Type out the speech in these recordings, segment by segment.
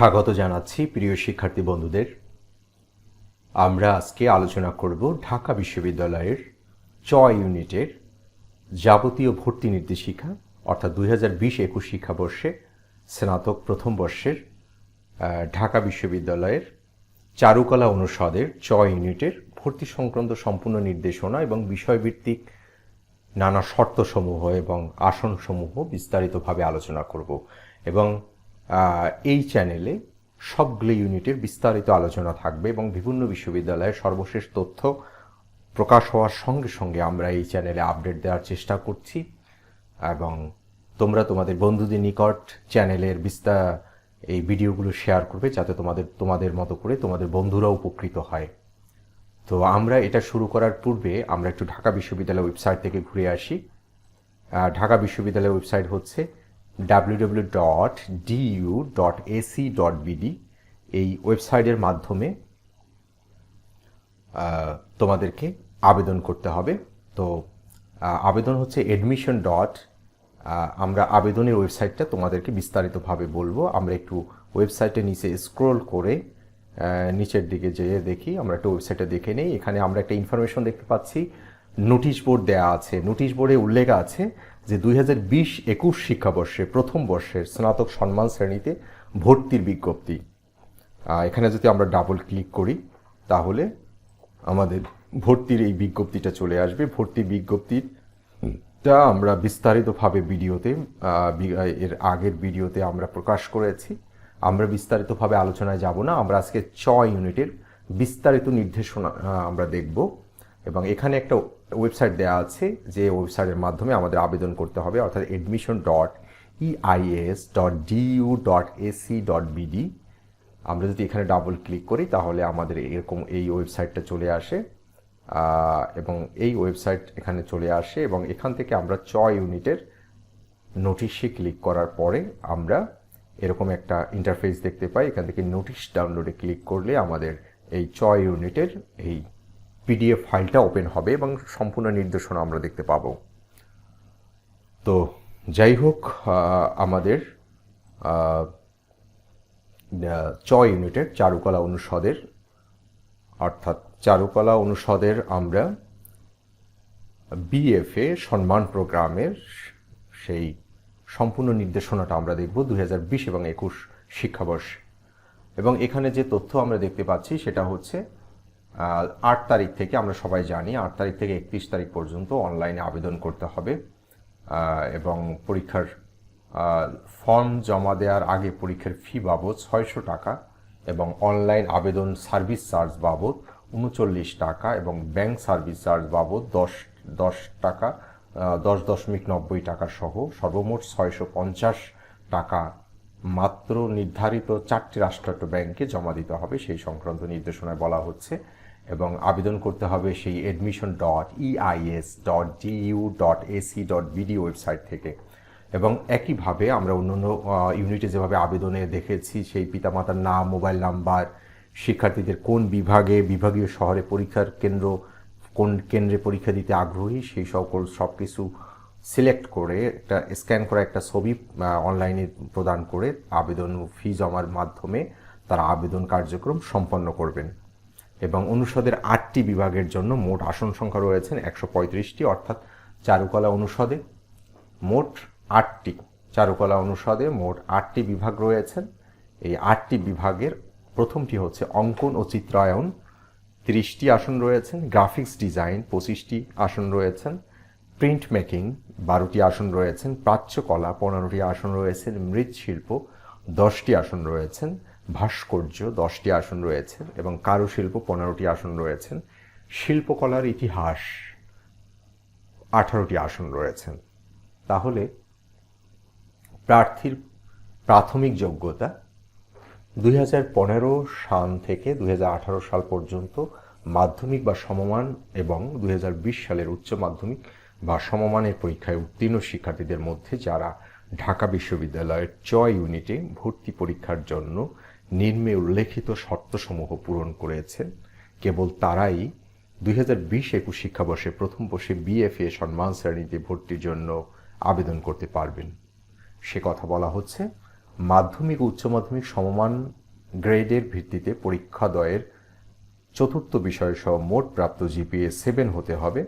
স্বাগত জানাচ্ছি প্রিয় শিক্ষার্থী বন্ধুদের। আমরা আজকে আলোচনা করব ঢাকা বিশ্ববিদ্যালয়ের ইউনিটের যাবতীয় ভর্তি নির্দেশিকা অর্থাৎ 2020-21 শিক্ষাবর্ষে স্নাতক প্রথম বর্ষের ঢাকা বিশ্ববিদ্যালয়ের চারুকলা অনুষদের ইউনিটের ভর্তি সংক্রান্ত সম্পূর্ণ নির্দেশনা এবং বিষয়ভিত্তিক নানা শর্তসমূহ এবং আসনসমূহ বিস্তারিতভাবে আলোচনা করব এবং এই চ্যানেলে সবগুলো ইউনিটের বিস্তারিত আলোচনা থাকবে এবং বিভিন্ন বিশ্ববিদ্যালয়ের সর্বশেষ তথ্য প্রকাশ হওয়ার সঙ্গে সঙ্গে আমরা এই চ্যানেলে আপডেট দেওয়ার চেষ্টা করছি এবং তোমরা তোমাদের বন্ধুদের নিকট চ্যানেলের এই ভিডিওগুলো শেয়ার করবে যাতে তোমাদের মতো করে তোমাদের বন্ধুরা উপকৃত হয়। তো আমরা এটা শুরু করার পূর্বে আমরা একটু ঢাকা বিশ্ববিদ্যালয় ওয়েবসাইট থেকে ঘুরে আসি। ঢাকা বিশ্ববিদ্যালয়ের ওয়েবসাইট হচ্ছে www.du.ac.bd। এই ওয়েবসাইটের মাধ্যমে তোমাদেরকে আবেদন করতে হবে। তো আবেদন হচ্ছে অ্যাডমিশন আমরা আবেদনের ওয়েবসাইটটা তোমাদেরকে বিস্তারিতভাবে বলবো। আমরা একটু ওয়েবসাইটের নিচে স্ক্রল করে নিচের দিকে যেয়ে দেখি, আমরা একটা ওয়েবসাইটে দেখে নেই। এখানে আমরা একটা ইনফরমেশন দেখতে পাচ্ছি, নোটিশ বোর্ড দেওয়া আছে। নোটিশ বোর্ডে উল্লেখ আছে যে 2020-21 শিক্ষাবর্ষে প্রথম বর্ষের স্নাতক সম্মান শ্রেণীতে ভর্তির বিজ্ঞপ্তি। এখানে যদি আমরা ডাবল ক্লিক করি তাহলে আমাদের ভর্তির এই বিজ্ঞপ্তিটা চলে আসবে। ভর্তির বিজ্ঞপ্তিটা আমরা বিস্তারিতভাবে এর আগের ভিডিওতে আমরা প্রকাশ করেছি। আমরা বিস্তারিতভাবে আলোচনায় যাব না, আমরা আজকে ইউনিটের বিস্তারিত নির্দেশনা আমরা দেখব এবং এখানে একটা ওয়েবসাইট দেওয়া আছে যে ওয়েবসাইটের মাধ্যমে আমাদের আবেদন করতে হবে, অর্থাৎ admission.eis.du.ac.bd। আমরা যদি এখানে ডাবল ক্লিক করি তাহলে আমাদের এরকম এই ওয়েবসাইটটা চলে আসে এবং এই ওয়েবসাইট এখানে চলে আসে এবং এখান থেকে আমরা ইউনিটের নোটিশে ক্লিক করার পরে আমরা এরকম একটা ইন্টারফেস দেখতে পাই। এখান থেকে নোটিশ ডাউনলোডে ক্লিক করলে আমাদের এই ইউনিটের এই পিডিএফ ফাইলটা ওপেন হবে এবং সম্পূর্ণ নির্দেশনা আমরা দেখতে পাবো। তো যাই হোক, আমাদের ইউনিটের চারুকলা অনুষদের অর্থাৎ চারুকলা অনুষদের আমরা বিএফএ সম্মান প্রোগ্রামের সেই সম্পূর্ণ নির্দেশনাটা আমরা দেখব 2020 এবং 21 শিক্ষাবর্ষে। এবং এখানে যে তথ্য আমরা দেখতে পাচ্ছি সেটা হচ্ছে 8 তারিখ থেকে, আমরা সবাই জানি 8 তারিখ থেকে 31 তারিখ পর্যন্ত অনলাইনে আবেদন করতে হবে এবং পরীক্ষার ফর্ম জমা দেওয়ার আগে পরীক্ষার ফি বাবদ 600 টাকা এবং অনলাইন আবেদন সার্ভিস চার্জ বাবদ 39 টাকা এবং ব্যাংক সার্ভিস চার্জ বাবদ 10 টাকা 10.90 টাকা সহ সর্বমোট 650 টাকা মাত্র নির্ধারিত 4টি রাষ্ট্রায়ত্ত ব্যাংকে জমা দিতে হবে, সেই সংক্রান্ত নির্দেশনায় বলা হচ্ছে। এবং আবেদন করতে হবে সেই admission.eis.du.ac.bd ওয়েবসাইট থেকে। এবং একইভাবে আমরা অন্যান্য ইউনিটে যেভাবে আবেদনে দেখেছি সেই পিতামাতার নাম, মোবাইল নাম্বার, শিক্ষার্থীদের কোন বিভাগীয় শহরে পরীক্ষার কেন্দ্র, কোন কেন্দ্রে পরীক্ষা দিতে আগ্রহী, সেই সব কিছু সিলেক্ট করে একটা স্ক্যান করা একটা ছবি অনলাইনে প্রদান করে আবেদন ফি জমার মাধ্যমে তারা আবেদন কার্যক্রম সম্পন্ন করবেন। এবং অনুষদের 8টি বিভাগের জন্য মোট আসন সংখ্যা রয়েছেন 135টি, অর্থাৎ চারুকলা অনুষদে মোট 8টি বিভাগ রয়েছেন। এই 8টি বিভাগের প্রথমটি হচ্ছে অঙ্কন ও চিত্রায়ন, 30টি আসন রয়েছেন। গ্রাফিক্স ডিজাইন 25টি আসন রয়েছেন। প্রিন্ট মেকিং 12টি আসন রয়েছেন। প্রাচ্যকলা 15টি আসন রয়েছেন। মৃৎশিল্প 10টি আসন রয়েছেন। ভাস্কর্য 10টি আসন রয়েছেন এবং কারুশিল্প 15টি আসন রয়েছেন। শিল্পকলার ইতিহাস 18টি আসন রয়েছেন। তাহলে প্রার্থীর প্রাথমিক যোগ্যতা 2015 সাল থেকে 2018 সাল পর্যন্ত মাধ্যমিক বা সমমান এবং 2020 সালের উচ্চ মাধ্যমিক বা সমমানের পরীক্ষায় উত্তীর্ণ শিক্ষার্থীদের মধ্যে যারা ঢাকা বিশ্ববিদ্যালয়ের ইউনিটে ভর্তি পরীক্ষার জন্য নিম্নে উল্লেখিত শর্তসমূহ পূরণ করেছেন, কেবল তারাই 2020-21 শিক্ষাবর্ষে প্রথম বর্ষে বিএফএ সম্মান শ্রেণীতে ভর্তির জন্য আবেদন করতে পারবেন। সে কথা বলা হচ্ছে। মাধ্যমিক ও উচ্চ মাধ্যমিক সমমান গ্রেডের ভিত্তিতে পরীক্ষাদ্বয়ের চতুর্থ বিষয়সহ মোট প্রাপ্ত জিপিএ 7 হতে হবে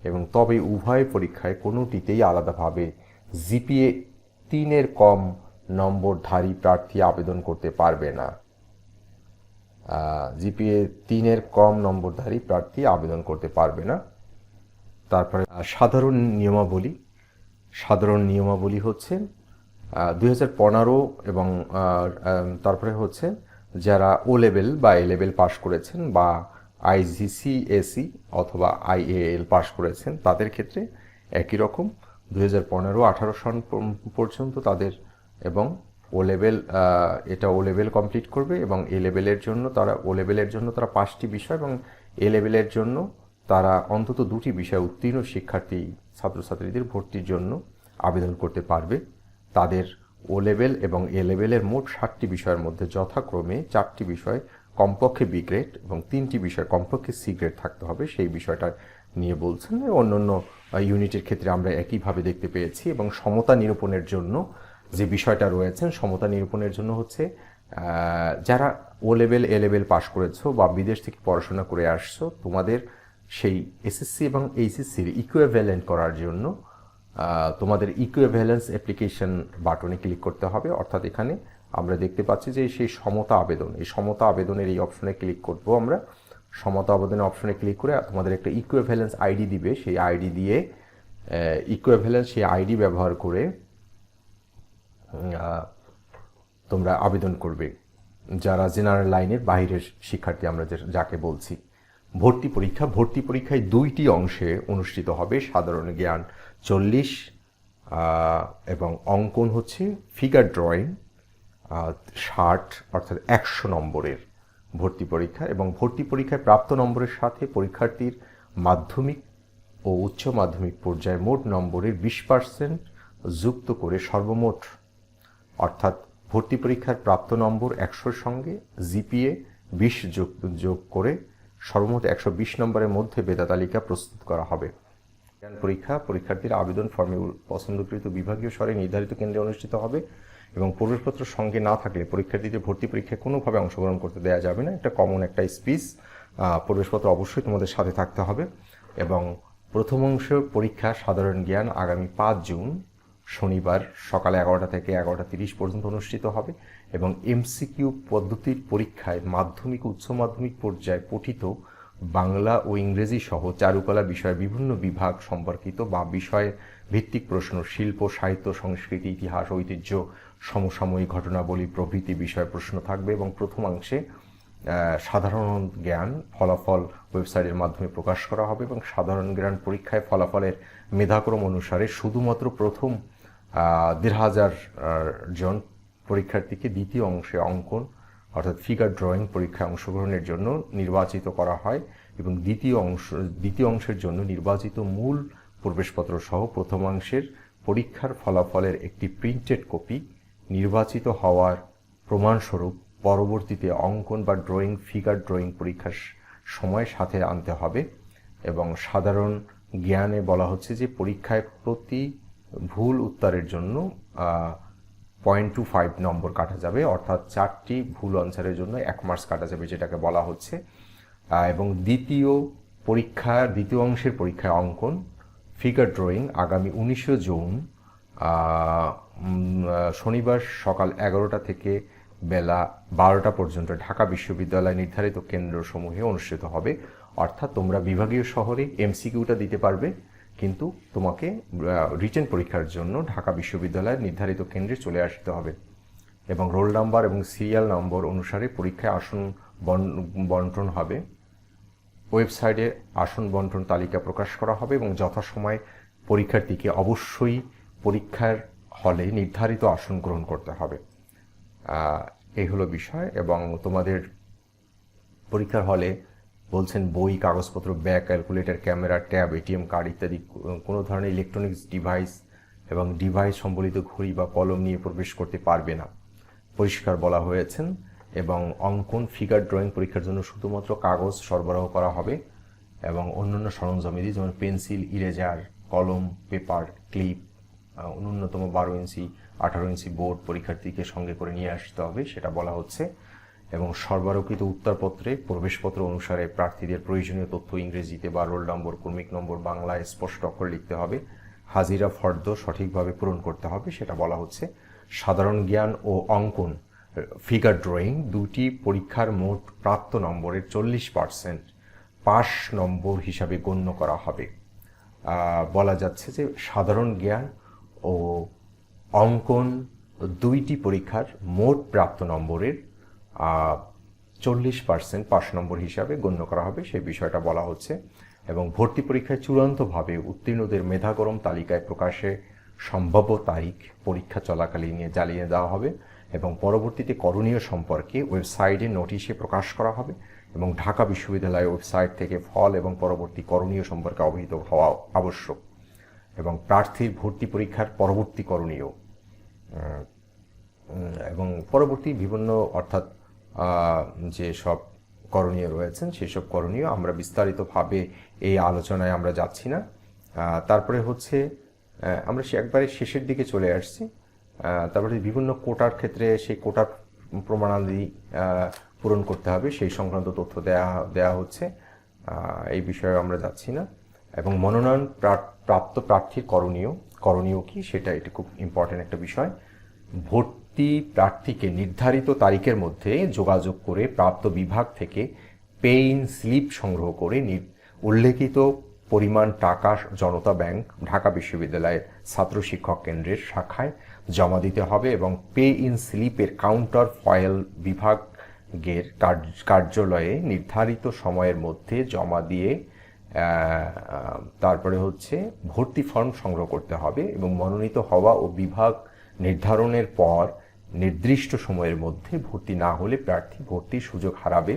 এবং তবে উভয় পরীক্ষায় কোনোটিতেই আলাদাভাবে জিপিএ 3-এর কম নম্বরধারী প্রার্থী আবেদন করতে পারবে না। জিপিএ 3-এর কম নম্বরধারী প্রার্থী আবেদন করতে পারবে না। তারপরে সাধারণ নিয়মাবলী হচ্ছে 2015 এবং তারপরে হচ্ছে যারা ও লেভেল বা এ লেভেল পাশ করেছেন বা আইজিসিএসই অথবা আইএএল পাশ করেছেন তাদের ক্ষেত্রে একই রকম 2015-18 সন পর্যন্ত তাদের এবং ও লেভেল এটা ও লেভেল কমপ্লিট করবে এবং এ লেভেলের জন্য তারা ও লেভেলের জন্য তারা 5টি বিষয় এবং এ লেভেলের জন্য তারা অন্তত 2টি বিষয় উত্তীর্ণ শিক্ষার্থী ছাত্রছাত্রীদের ভর্তির জন্য আবেদন করতে পারবে। তাদের ও লেভেল এবং এ লেভেলের মোট 60টি বিষয়ের মধ্যে যথাক্রমে 4টি বিষয় কমপক্ষে বি গ্রেড এবং 3টি বিষয় কমপক্ষে সি গ্রেড থাকতে হবে, সেই বিষয়টা নিয়ে বলছেন। অন্যান্য ইউনিটের ক্ষেত্রে আমরা একইভাবে দেখতে পেয়েছি। এবং সমতা নিরূপণের জন্য যে বিষয়টা রয়েছেন, সমতা নিরূপণের জন্য হচ্ছে যারা ও লেভেল এ লেভেল পাশ করেছো বা বিদেশ থেকে পড়াশোনা করে আসছো, তোমাদের সেই এসএসসি এবং এইচএসসির ইকুইভ্যালেন্ট করার জন্য তোমাদের ইকুইভ্যালেন্স অ্যাপ্লিকেশন বাটনে ক্লিক করতে হবে। অর্থাৎ এখানে আমরা দেখতে পাচ্ছি যে সেই সমতা আবেদন, এই সমতা আবেদনের এই অপশনে ক্লিক করব। আমরা সমতা আবেদনের অপশনে ক্লিক করে তোমাদের একটা ইকুইভ্যালেন্স আইডি দিবে, সেই আইডি দিয়ে ইকুইভ্যালেন্স সেই আইডি ব্যবহার করে তোমরা আবেদন করবে, যারা জেনারেল লাইনের বাইরের শিক্ষার্থী আমরা যাকে বলছি। ভর্তি পরীক্ষায় 2টি অংশে অনুষ্ঠিত হবে। সাধারণ জ্ঞান 40 এবং অঙ্কন হচ্ছে ফিগার ড্রয়িং 60 অর্থাৎ 100 নম্বরের ভর্তি পরীক্ষা। এবং ভর্তি পরীক্ষায় প্রাপ্ত নম্বরের সাথে পরীক্ষার্থীর মাধ্যমিক ও উচ্চ মাধ্যমিক পর্যায়ে মোট নম্বরের 20% যুক্ত করে সর্বমোট, অর্থাৎ ভর্তি পরীক্ষার প্রাপ্ত নম্বর 100-র সঙ্গে জিপিএ 20 যোগ করে সর্বমোট 120 নম্বরের মধ্যে বেদা তালিকা প্রস্তুত করা হবে। পরীক্ষার্থীর আবেদন ফর্মে পছন্দকৃত বিভাগীয় স্তরে নির্ধারিত কেন্দ্রে অনুষ্ঠিত হবে এবং প্রবেশপত্র সঙ্গে না থাকলে পরীক্ষার্থীদের ভর্তি পরীক্ষায় কোনোভাবে অংশগ্রহণ করতে দেওয়া যাবে না। একটা কমন একটা স্পিচ, প্রবেশপত্র অবশ্যই তোমাদের সাথে থাকতে হবে। এবং প্রথম অংশ পরীক্ষা সাধারণ জ্ঞান আগামী 5 জুন শনিবার সকাল 11টা থেকে 11টা 30 পর্যন্ত অনুষ্ঠিত হবে এবং এমসিকিউ পদ্ধতির পরীক্ষায় মাধ্যমিক উচ্চ মাধ্যমিক পর্যায়ে পঠিত বাংলা ও ইংরেজি সহ চারুকলা বিষয়ে বিভিন্ন বিভাগ সম্পর্কিত বা বিষয় ভিত্তিক প্রশ্ন, শিল্প, সাহিত্য, সংস্কৃতি, ইতিহাস, ঐতিহ্য, সমসাময়িক ঘটনাবলী প্রভৃতি বিষয়ে প্রশ্ন থাকবে। এবং প্রথমাংশে সাধারণ জ্ঞান ফলাফল ওয়েবসাইটের মাধ্যমে প্রকাশ করা হবে এবং সাধারণ জ্ঞান পরীক্ষায় ফলাফলের মেধাক্রম অনুসারে শুধুমাত্র প্রথম 1500 জন পরীক্ষার্থীকে দ্বিতীয় অংশে অঙ্কন অর্থাৎ ফিগার ড্রয়িং পরীক্ষায় অংশগ্রহণের জন্য নির্বাচিত করা হয় এবং দ্বিতীয় অংশের জন্য নির্বাচিত মূল প্রবেশপত্র সহ প্রথমাংশের পরীক্ষার ফলাফলের একটি প্রিন্টেড কপি নির্বাচিত হওয়ার প্রমাণস্বরূপ পরবর্তীতে অঙ্কন বা ফিগার ড্রয়িং পরীক্ষার সময় সাথে আনতে হবে। এবং সাধারণ জ্ঞানে বলা হচ্ছে যে পরীক্ষায় প্রতি ভুল উত্তরের জন্য 0.25 নম্বর কাটা যাবে, অর্থাৎ 4টি ভুল আনসারের জন্য 1 মার্কস কাটা যাবে, যেটাকে বলা হচ্ছে। এবং দ্বিতীয় অংশের পরীক্ষায় অঙ্কন ফিগার ড্রয়িং আগামী 19 জুন শনিবার সকাল 11টা থেকে বেলা 12টা পর্যন্ত ঢাকা বিশ্ববিদ্যালয় নির্ধারিত কেন্দ্রসমূহে অনুষ্ঠিত হবে। অর্থাৎ তোমরা বিভাগীয় শহরে এমসিকিউটা দিতে পারবে, কিন্তু তোমাকে রিটেন পরীক্ষার জন্য ঢাকা বিশ্ববিদ্যালয়ের নির্ধারিত কেন্দ্রে চলে আসতে হবে। এবং রোল নাম্বার এবং সিরিয়াল নম্বর অনুসারে পরীক্ষায় আসন বন্টন হবে। ওয়েবসাইটে আসন বন্টন তালিকা প্রকাশ করা হবে এবং যথাসময়ে পরীক্ষার্থীকে অবশ্যই পরীক্ষার হলে নির্ধারিত আসন গ্রহণ করতে হবে। এই হলো বিষয়। এবং তোমাদের পরীক্ষার হলে বলছেন বই, কাগজপত্র, bag, calculator, camera, tab, ATM card ইত্যাদি কোনো ধরনের ইলেকট্রনিক্স ডিভাইস এবং ডিভাইস সম্বলিত ঘড়ি বা কলম নিয়ে প্রবেশ করতে পারবে না, পরিষ্কার বলা হয়েছেন। এবং অঙ্কন ফিগার ড্রয়িং পরীক্ষার জন্য শুধুমাত্র কাগজ সরবরাহ করা হবে এবং অন্যান্য সরঞ্জামাদি যেমন পেন্সিল, ইরেজার, কলম, পেপার, ক্লিপ, ন্যূনতম 12 ইঞ্চি 18 ইঞ্চি বোর্ড পরীক্ষার্থীকে সঙ্গে করে নিয়ে আসতে হবে সেটা বলা হচ্ছে। এবং সরবরাহকৃত উত্তরপত্রে প্রবেশপত্র অনুসারে প্রার্থীদের প্রয়োজনীয় তথ্য ইংরেজিতে বা রোল নম্বর, ক্রমিক নম্বর বাংলায় স্পষ্ট অক্ষরে লিখতে হবে। হাজিরা ফর্দ সঠিকভাবে পূরণ করতে হবে সেটা বলা হচ্ছে। সাধারণ জ্ঞান ও অঙ্কন ফিগার ড্রয়িং দুটি পরীক্ষার মোট প্রাপ্ত নম্বরের 40% পাস নম্বর হিসাবে গণ্য করা হবে। বলা যাচ্ছে যে সাধারণ জ্ঞান ও অঙ্কন দুইটি পরীক্ষার মোট প্রাপ্ত নম্বরের 40% পাস নম্বর হিসাবে গণ্য করা হবে সেই বিষয়টা বলা হচ্ছে। এবং ভর্তি পরীক্ষায় চূড়ান্তভাবে উত্তীর্ণদের মেধাগরম তালিকায় প্রকাশে সম্ভাব্য তারিখ পরীক্ষা চলাকালীন জ্বালিয়ে দেওয়া হবে এবং পরবর্তীতে করণীয় সম্পর্কে ওয়েবসাইটে নোটিশে প্রকাশ করা হবে এবং ঢাকা বিশ্ববিদ্যালয়ের ওয়েবসাইট থেকে ফল এবং পরবর্তী করণীয় সম্পর্কে অবহিত হওয়া আবশ্যক। এবং প্রার্থীর ভর্তি পরীক্ষার পরবর্তী করণীয় এবং পরবর্তী বিভিন্ন অর্থাৎ যে সব করণীয় রয়েছেন সেসব করণীয় আমরা বিস্তারিতভাবে এই আলোচনায় আমরা যাচ্ছি না। তারপরে হচ্ছে আমরা একবারে শেষের দিকে চলে আসছি। তারপরে বিভিন্ন কোটার ক্ষেত্রে সেই কোটার প্রমাণাদি পূরণ করতে হবে সেই সংক্রান্ত তথ্য দেয়া হচ্ছে, এই বিষয়ে আমরা যাচ্ছি না। এবং মনোনয়ন প্রাপ্ত প্রার্থীর করণীয় কি সেটা এটা খুব ইম্পর্টেন্ট একটা বিষয়। ভর্তি প্রার্থীকে নির্ধারিত তারিখের মধ্যে যোগাযোগ করে প্রাপ্ত বিভাগ থেকে পে ইন স্লিপ সংগ্রহ করে উল্লেখিত পরিমাণ টাকা জনতা ব্যাংক ঢাকা বিশ্ববিদ্যালয়ের ছাত্র শিক্ষক কেন্দ্রের শাখায় জমা দিতে হবে এবং পে ইন স্লিপের কাউন্টার ফয়েল বিভাগের কার্যালয়ে নির্ধারিত সময়ের মধ্যে জমা দিয়ে তারপরে হচ্ছে ভর্তি ফর্ম সংগ্রহ করতে হবে এবং মনোনীত হওয়া ও বিভাগ নির্ধারণের পর নির্দিষ্ট সময়ের মধ্যে ভর্তি না হলে প্রার্থী ভর্তির সুযোগ হারাবে।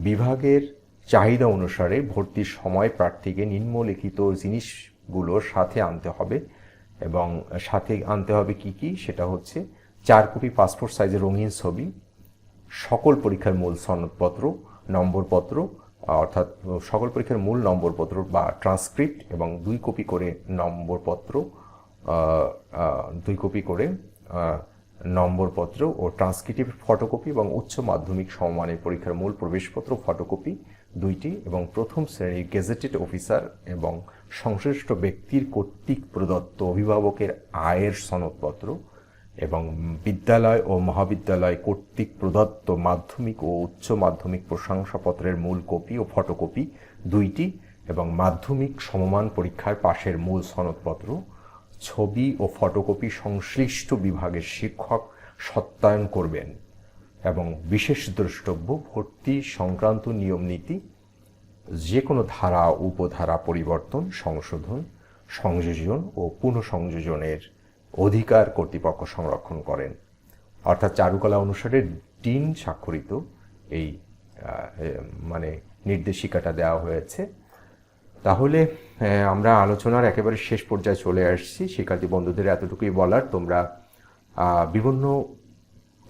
বিভাগের চাহিদা অনুসারে ভর্তির সময় প্রার্থীকে নিম্নলিখিত জিনিসগুলোর সাথে আনতে হবে এবং সাথে আনতে হবে কি সেটা হচ্ছে 4 কপি পাসপোর্ট সাইজের রঙিন ছবি, সকল পরীক্ষার মূল সনদপত্র, নম্বরপত্র অর্থাৎ সকল পরীক্ষার মূল নম্বরপত্র বা ট্রান্সক্রিপ্ট এবং 2 কপি করে নম্বরপত্র, 2 কপি করে নম্বরপত্র ও ট্রান্সক্রিপ্টিভ ফটোকপি এবং উচ্চ মাধ্যমিক সমমানের পরীক্ষার মূল প্রবেশপত্র ফটোকপি 2টি এবং প্রথম শ্রেণীর গেজেটেড অফিসার এবং সংশ্লিষ্ট ব্যক্তির কর্তৃক প্রদত্ত অভিভাবকের আয়ের সনদপত্র এবং বিদ্যালয় ও মহাবিদ্যালয় কর্তৃক প্রদত্ত মাধ্যমিক ও উচ্চ মাধ্যমিক প্রশংসাপত্রের মূল কপি ও ফটোকপি 2টি এবং মাধ্যমিক সমমান পরীক্ষার পাশের মূল সনদপত্র, ছবি ও ফটোকপি সংশ্লিষ্ট বিভাগের শিক্ষক সত্যায়ন করবেন। এবং বিশেষ দ্রষ্টব্য ভর্তি সংক্রান্ত নিয়ম নীতি যে কোনো ধারা উপধারা পরিবর্তন, সংশোধন, সংযোজন ও পুনঃসংযোজনের অধিকার কর্তৃপক্ষ সংরক্ষণ করেন। অর্থাৎ চারুকলা অনুসারে ডিন স্বাক্ষরিত এই নির্দেশিকাটা দেওয়া হয়েছে। তাহলে আমরা আলোচনার একেবারে শেষ পর্যায়ে চলে আসছি। শিক্ষার্থী বন্ধুদের এতটুকুই বলার, তোমরা বিভিন্ন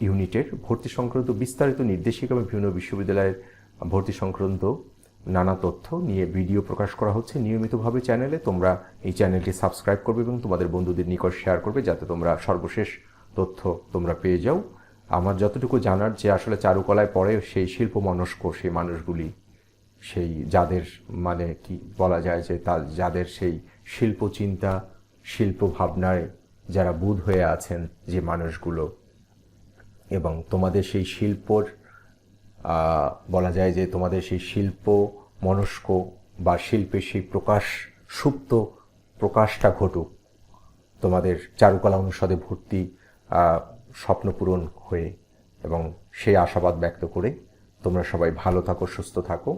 ইউনিটের ভর্তি সংক্রান্ত বিস্তারিত নির্দেশিকা এবং বিভিন্ন বিশ্ববিদ্যালয়ের ভর্তি সংক্রান্ত নানা তথ্য নিয়ে ভিডিও প্রকাশ করা হচ্ছে নিয়মিতভাবে চ্যানেলে। তোমরা এই চ্যানেলটি সাবস্ক্রাইব করবে এবং তোমাদের বন্ধুদের নিকট শেয়ার করবে যাতে তোমরা সর্বশেষ তথ্য তোমরা পেয়ে যাও। আমার যতটুকু জানার যে আসলে চারুকলায় পড়ে সেই শিল্প মনস্ক সেই মানুষগুলি, সেই যাদের কি বলা যায় যে যাদের সেই শিল্প চিন্তা শিল্প ভাবনায় যারা বুঁদ হয়ে আছেন যে মানুষগুলো, এবং তোমাদের সেই শিল্পর বলা যায় যে তোমাদের সেই শিল্প মনস্ক বা শিল্পের সেই সুপ্ত প্রকাশটা ঘটুক, তোমাদের চারুকলা অনুষদে ভর্তি স্বপ্নপূরণ হয়ে, এবং সেই আশাবাদ ব্যক্ত করে তোমরা সবাই ভালো থাকো, সুস্থ থাকো।